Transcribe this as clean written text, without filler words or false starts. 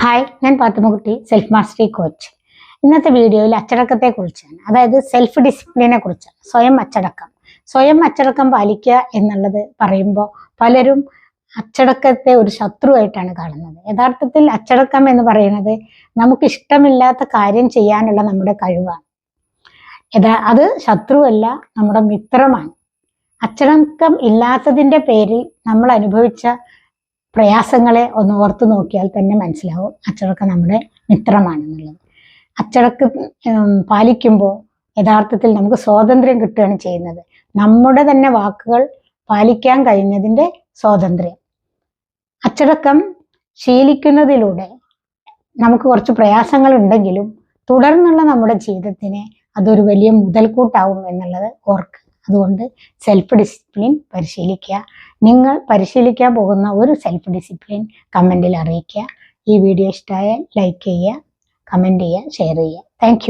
Hi, ഞാൻ Pathummakutty, self mastery coach. ഇന്നത്തെ വീഡിയോയിൽ അച്ചടക്കത്തെക്കുറിച്ചാണ്, അതായത് സെൽഫ് ഡിസിപ്ലിനെ കുറിച്ചാണ്. സ്വയം അച്ചടക്കം പാലിക്കുക എന്നുള്ളത് പറയുമ്പോൾ പലരും അച്ചടക്കത്തെ ഒരു ശത്രുവായിട്ടാണ് കാണുന്നത്. യഥാർത്ഥത്തിൽ അച്ചടക്കം എന്ന് പറയുന്നത് നമുക്ക് ഇഷ്ടമില്ലാത്ത കാര്യം ചെയ്യാനുള്ള നമ്മുടെ കഴിവാണ്. അത് ശത്രുവല്ല, നമ്മുടെ മിത്രമാണ്. അച്ചടക്കം ഇല്ലാത്തതിൻ്റെ പേരിൽ നമ്മൾ അനുഭവിച്ച പ്രയാസങ്ങളെ ഒന്ന് ഓർത്തു നോക്കിയാൽ തന്നെ മനസ്സിലാവും അച്ചടക്കം നമ്മുടെ മിത്രമാണെന്നുള്ളത്. അച്ചടക്കം പാലിക്കുമ്പോൾ യഥാർത്ഥത്തിൽ നമുക്ക് സ്വാതന്ത്ര്യം കിട്ടുകയാണ് ചെയ്യുന്നത്. നമ്മുടെ തന്നെ വാക്കുകൾ പാലിക്കാൻ കഴിഞ്ഞതിൻ്റെ സ്വാതന്ത്ര്യം. അച്ചടക്കം ശീലിക്കുന്നതിലൂടെ നമുക്ക് കുറച്ച് പ്രയാസങ്ങൾ ഉണ്ടെങ്കിലും തുടർന്നുള്ള നമ്മുടെ ജീവിതത്തിന് അതൊരു വലിയ മുതൽക്കൂട്ടാവും എന്നുള്ളത് ഓർക്കുക. അതുകൊണ്ട് സെൽഫ് ഡിസിപ്ലിൻ പരിശീലിക്കുക. നിങ്ങൾ പരിശീലിക്കാൻ പോകുന്ന ഒരു സെൽഫ് ഡിസിപ്ലിൻ കമൻറ്റിൽ അറിയിക്കുക. ഈ വീഡിയോ ഇഷ്ടമായാൽ ലൈക്ക് ചെയ്യുക, കമൻറ്റ് ചെയ്യുക, ഷെയർ ചെയ്യുക. താങ്ക്